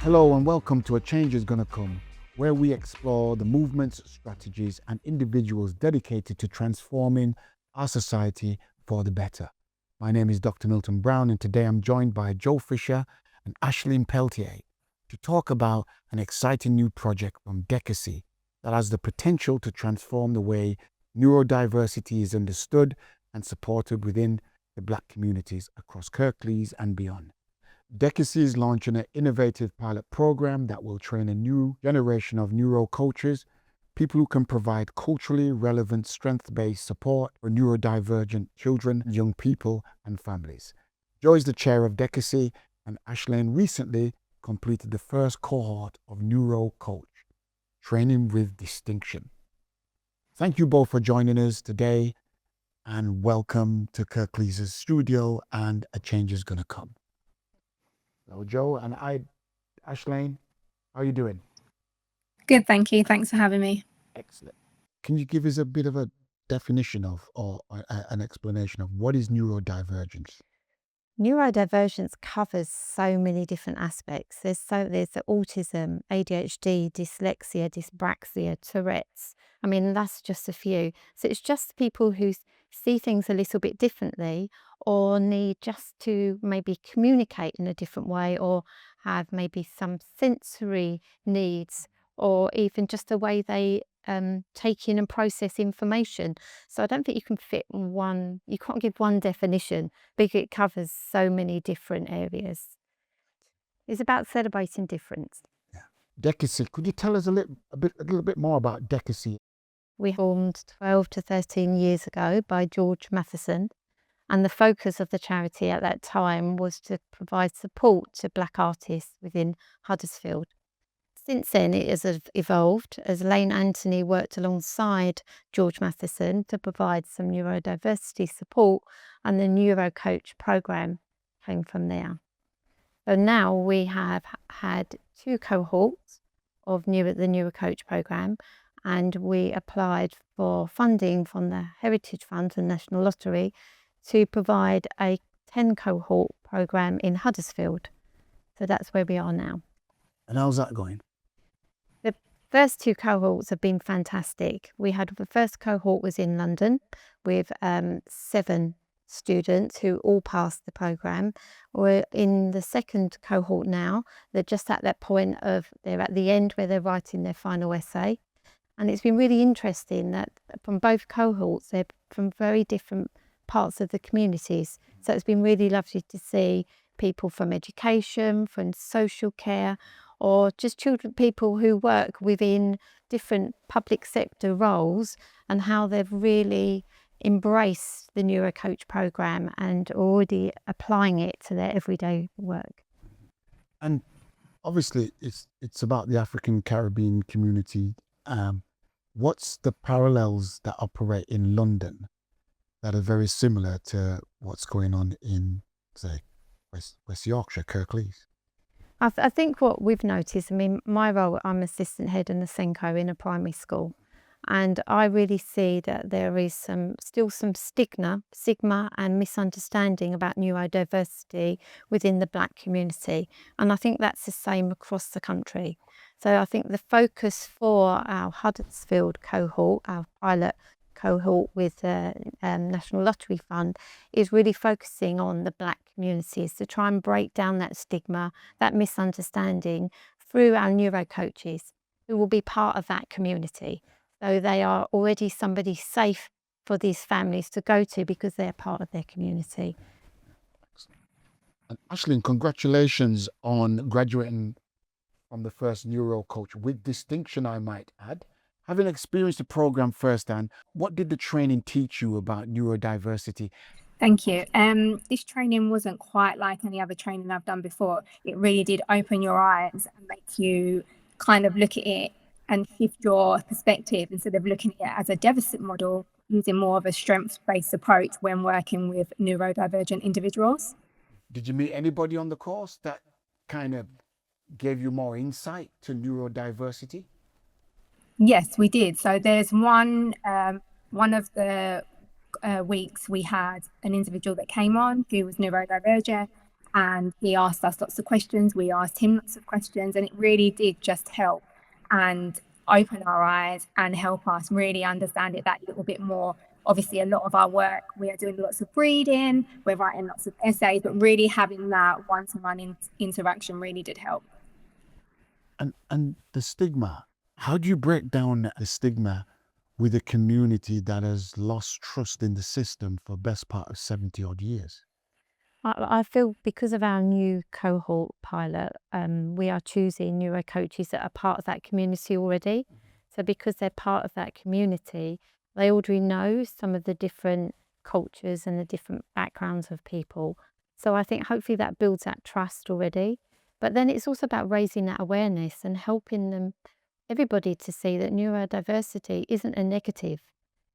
Hello and welcome to A Change is Gonna Come, where we explore the movements, strategies, and individuals dedicated to transforming our society for the better. My name is Dr. Milton Brown, and today I'm joined by Joe Fisher and Ashlene Peltier to talk about an exciting new project from DECKACY that has the potential to transform the way neurodiversity is understood and supported within the Black communities across Kirklees and beyond. DECKACY is launching an innovative pilot program that will train a new generation of Neuro Coaches, people who can provide culturally relevant, strength-based support for neurodivergent children, young people, and families. Joe is the chair of DECKACY, and Ashlene recently completed the first cohort of Neuro Coach, training with distinction. Thank you both for joining us today, and welcome to Kirklees' studio, and A Change is Gonna Come. Hello, Joe, and Ashlene, how are you doing? Good, thank you. Thanks for having me. Excellent. Can you give us a bit of a definition of, or an explanation of what is neurodivergence? Neurodivergence covers so many different aspects. There's the autism, ADHD, dyslexia, dyspraxia, Tourette's. I mean, that's just a few. So it's just people who see things a little bit differently, or need just to maybe communicate in a different way, or have maybe some sensory needs, or even just the way they take in and process information. So I don't think you can you can't give one definition, because it covers so many different areas. It's about celebrating difference. Yeah. DECKACY, could you tell us a little bit more about DECKACY? We formed 12 to 13 years ago by George Matheson, and the focus of the charity at that time was to provide support to Black artists within Huddersfield. Since then, it has evolved as Lane Anthony worked alongside George Matheson to provide some neurodiversity support, and the Neuro Coach program came from there. So now we have had 2 cohorts of the Neuro Coach program, and we applied for funding from the Heritage Fund and National Lottery to provide a 10 cohort program in Huddersfield. So that's where we are now. And how's that going? The first 2 cohorts have been fantastic. The first cohort was in London with 7 students who all passed the program. We're in the second cohort now. They're just at that point they're at the end where they're writing their final essay. And it's been really interesting that from both cohorts, they're from very different parts of the communities. So it's been really lovely to see people from education, from social care, or just people who work within different public sector roles, and how they've really embraced the Neuro Coach program and already applying it to their everyday work. And obviously, it's about the African Caribbean community. What's the parallels that operate in London that are very similar to what's going on in, say, West Yorkshire, Kirklees? I think what we've noticed, my role, I'm assistant head and a Senko in a primary school, and I really see that there is still some stigma and misunderstanding about neurodiversity within the Black community, and I think that's the same across the country. So I think the focus for our Huddersfield cohort, our pilot cohort with the National Lottery Fund, is really focusing on the Black communities to try and break down that stigma, that misunderstanding, through our Neuro Coaches, who will be part of that community. So they are already somebody safe for these families to go to, because they're part of their community. And Ashlene, congratulations on graduating from the first Neuro Coach with distinction, I might add. Having experienced the program firsthand, what did the training teach you about neurodiversity? Thank you. This training wasn't quite like any other training I've done before. It really did open your eyes and make you kind of look at it and shift your perspective, instead of looking at it as a deficit model, using more of a strengths-based approach when working with neurodivergent individuals. Did you meet anybody on the course that kind of gave you more insight to neurodiversity? Yes, we did. So there's one of the weeks we had an individual that came on who was neurodivergent, and he asked us lots of questions. We asked him lots of questions, and it really did just help and open our eyes and help us really understand it that little bit more. Obviously, a lot of our work, we are doing lots of reading, we're writing lots of essays, but really having that one-to-one interaction really did help. And the stigma, how do you break down the stigma with a community that has lost trust in the system for best part of 70 odd years? I feel because of our new cohort pilot, we are choosing Neuro Coaches that are part of that community already. So because they're part of that community, they already know some of the different cultures and the different backgrounds of people. So I think hopefully that builds that trust already. But then it's also about raising that awareness and helping them, everybody, to see that neurodiversity isn't a negative.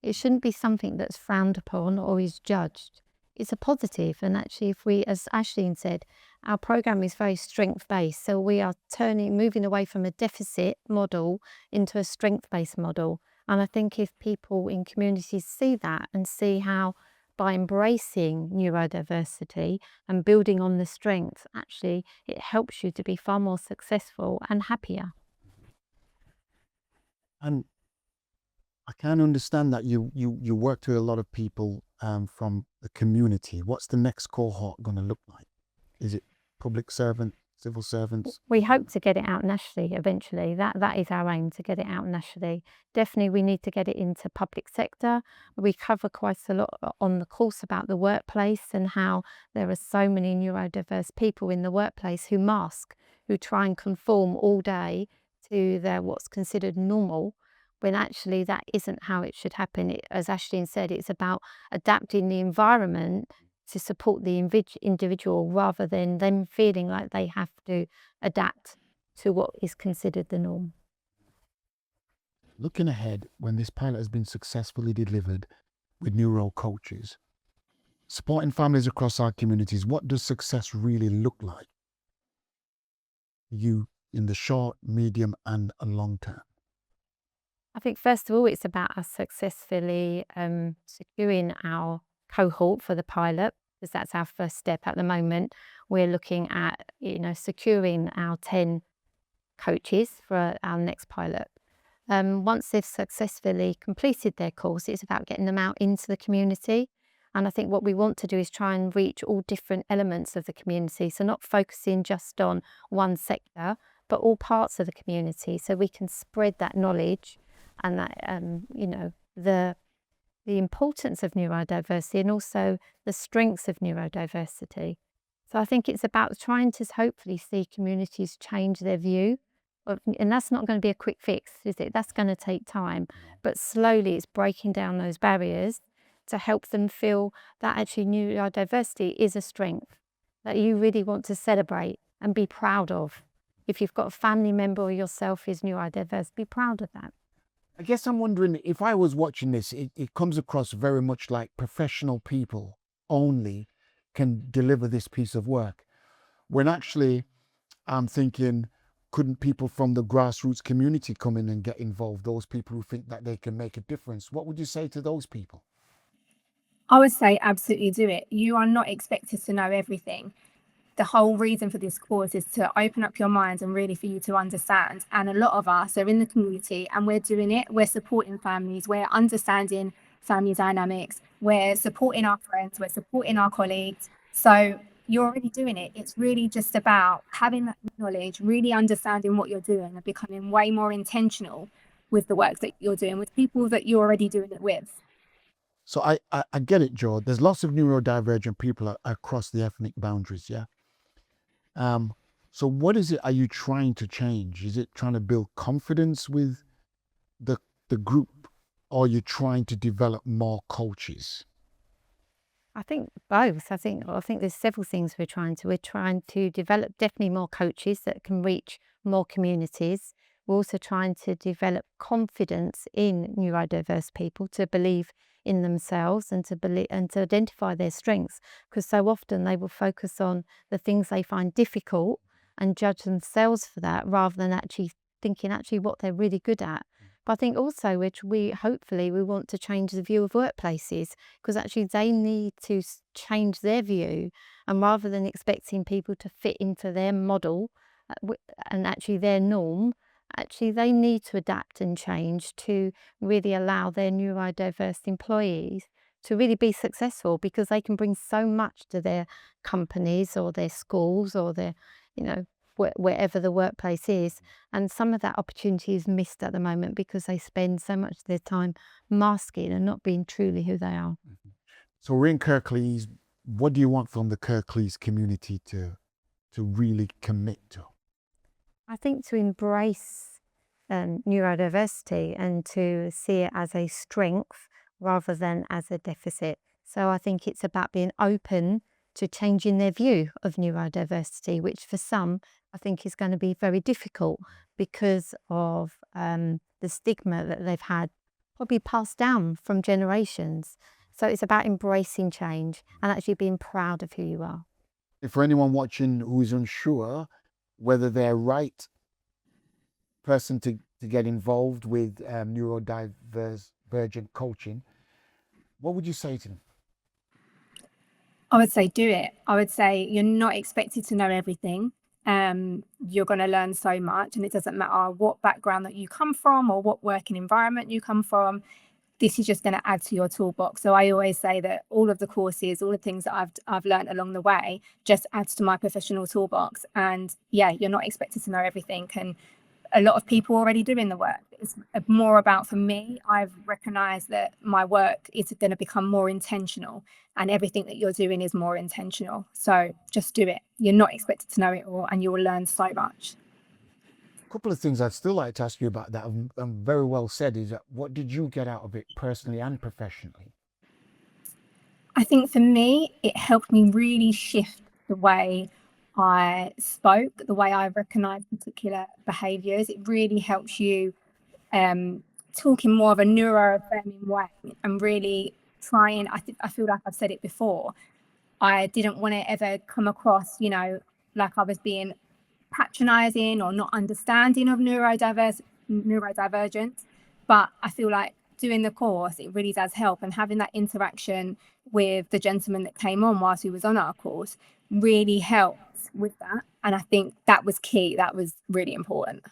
It shouldn't be something that's frowned upon or is judged. It's a positive. And actually, if we, as Ashlene said, our program is very strength-based. So we are moving away from a deficit model into a strength-based model. And I think if people in communities see that and see how by embracing neurodiversity and building on the strengths, actually, it helps you to be far more successful and happier. And I can understand that you work with a lot of people from the community. What's the next cohort going to look like? Is it public servant, civil servants? We hope to get it out nationally eventually. That is our aim, to get it out nationally. Definitely we need to get it into public sector. We cover quite a lot on the course about the workplace and how there are so many neurodiverse people in the workplace who mask, who try and conform all day to their what's considered normal, when actually that isn't how it should happen. As Ashlene said, it's about adapting the environment to support the individual rather than them feeling like they have to adapt to what is considered the norm. Looking ahead, when this pilot has been successfully delivered with Neuro Coaches, supporting families across our communities, what does success really look like? You in the short, medium, and a long term? I think first of all, it's about us successfully securing our cohort for the pilot, because that's our first step at the moment. We're looking at, securing our 10 coaches for our next pilot. Once they've successfully completed their course, it's about getting them out into the community. And I think what we want to do is try and reach all different elements of the community. So not focusing just on one sector, but all parts of the community, so we can spread that knowledge and that, the importance of neurodiversity and also the strengths of neurodiversity. So I think it's about trying to hopefully see communities change their view. And that's not going to be a quick fix, is it? That's going to take time. But slowly it's breaking down those barriers to help them feel that actually neurodiversity is a strength that you really want to celebrate and be proud of. If you've got a family member or yourself is neurodiverse, be proud of that. I guess I'm wondering, if I was watching this, it comes across very much like professional people only can deliver this piece of work. When actually I'm thinking, couldn't people from the grassroots community come in and get involved? Those people who think that they can make a difference. What would you say to those people? I would say absolutely do it. You are not expected to know everything. The whole reason for this course is to open up your minds and really for you to understand. And a lot of us are in the community and we're doing it. We're supporting families. We're understanding family dynamics. We're supporting our friends. We're supporting our colleagues. So you're already doing it. It's really just about having that knowledge, really understanding what you're doing and becoming way more intentional with the work that you're doing with people that you're already doing it with. So I get it, Joe. There's lots of neurodivergent people across the ethnic boundaries, yeah? So what is it are you trying to change? Is it trying to build confidence with the group, or are you trying to develop more coaches? I think both. I think there's several things we're trying to develop definitely more coaches that can reach more communities. We're also trying to develop confidence in neurodiverse people to believe in themselves and to identify their strengths, because so often they will focus on the things they find difficult and judge themselves for that rather than actually thinking what they're really good at. But I think also which we hopefully we want to change the view of workplaces, because actually they need to change their view, and rather than expecting people to fit into their model and actually their norm, actually they need to adapt and change to really allow their neurodiverse employees to really be successful, because they can bring so much to their companies or their schools or their, wherever the workplace is. And some of that opportunity is missed at the moment because they spend so much of their time masking and not being truly who they are. So we're in Kirklees. What do you want from the Kirklees community to really commit to? I think to embrace neurodiversity and to see it as a strength rather than as a deficit. So I think it's about being open to changing their view of neurodiversity, which for some I think is going to be very difficult because of the stigma that they've had probably passed down from generations. So it's about embracing change and actually being proud of who you are. If for anyone watching who's unsure whether they're right person to get involved with neurodivergent coaching, what would you say to them? I would say do it. I would say you're not expected to know everything. You're going to learn so much, and it doesn't matter what background that you come from or what working environment you come from. This is just going to add to your toolbox. So I always say that all of the courses, all the things that I've learned along the way, just adds to my professional toolbox. And yeah, you're not expected to know everything. And a lot of people are already doing the work. It's more about, for me, I've recognized that my work is going to become more intentional, and everything that you're doing is more intentional. So just do it. You're not expected to know it all, and you will learn so much. A couple of things I'd still like to ask you about that, very well said, is that what did you get out of it personally and professionally? I think for me, it helped me really shift the way I spoke, the way I recognize particular behaviors. It really helps you talk in more of a neuro-affirming way and really try and, I feel like I've said it before, I didn't want to ever come across, like I was being patronizing or not understanding of neurodivergence. But I feel like doing the course, it really does help, and having that interaction with the gentleman that came on whilst he was on our course really helps with that. And I think that was key. That was really important.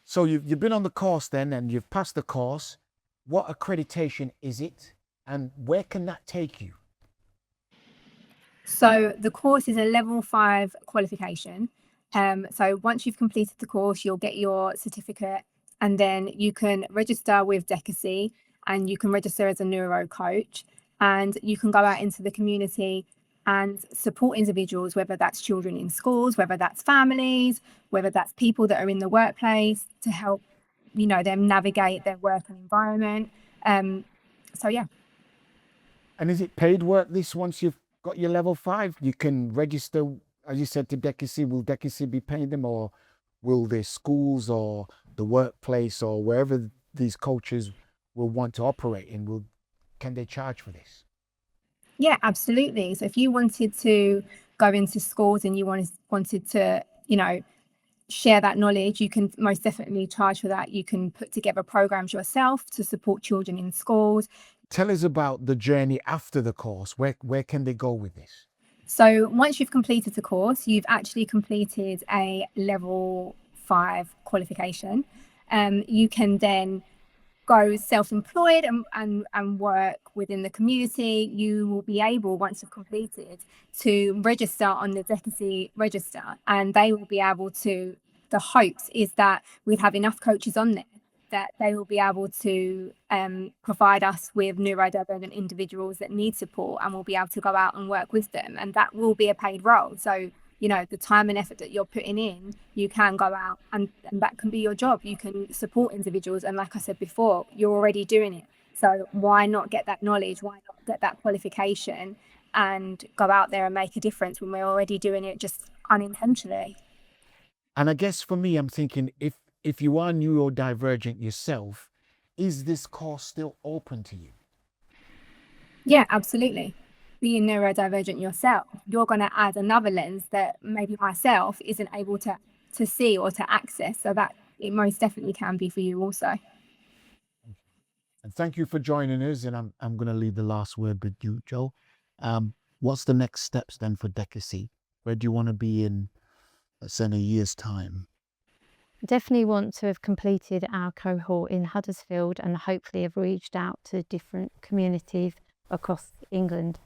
So you've been on the course then, and you've passed the course. What accreditation is it, and where can that take you? So the course is a level 5 qualification. So once you've completed the course, you'll get your certificate, and then you can register with DECKACY, and you can register as a Neuro Coach, and you can go out into the community and support individuals, whether that's children in schools, whether that's families, whether that's people that are in the workplace, to help them navigate their work and environment. So yeah. And is it paid work, this, once you've got your level 5? You can register, as you said, to DECKACY. Will DECKACY be paying them, or will the schools or the workplace or wherever these coaches will want to operate in, can they charge for this? Yeah, absolutely. So if you wanted to go into schools and you wanted to, share that knowledge, you can most definitely charge for that. You can put together programs yourself to support children in schools. Tell us about the journey after the course. Where can they go with this? So once you've completed the course, you've actually completed a level 5 qualification. You can then go self-employed and work within the community. You will be able, once you've completed, to register on the DECKACY register, and they will be able to, the hopes is that we'd have enough coaches on there that they will be able to provide us with neurodivergent individuals that need support, and we'll be able to go out and work with them, and that will be a paid role. So the time and effort that you're putting in, you can go out and that can be your job. You can support individuals. And like I said before, you're already doing it. So why not get that knowledge? Why not get that qualification and go out there and make a difference when we're already doing it just unintentionally? And I guess for me, I'm thinking, if you are neurodivergent yourself, is this course still open to you? Yeah, absolutely. Being neurodivergent yourself, you're going to add another lens that maybe myself isn't able to see or to access, so that it most definitely can be for you also. And thank you for joining us. And I'm going to leave the last word with you, Joe. What's the next steps then for DECKACY? Where do you want to be in, let's say, in a year's time? Definitely want to have completed our cohort in Huddersfield and hopefully have reached out to different communities across England.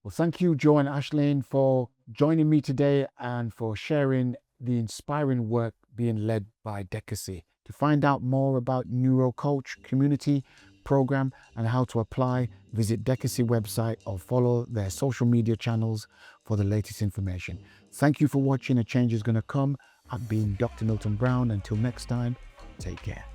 Well, thank you, Joe and Ashlene, for joining me today and for sharing the inspiring work being led by DECKACY. To find out more about Neuro Coach community program and how to apply, visit DECKACY website or follow their social media channels for the latest information. Thank you for watching. A Change is going to come. I've been Dr. Milton Brown. Until next time, take care.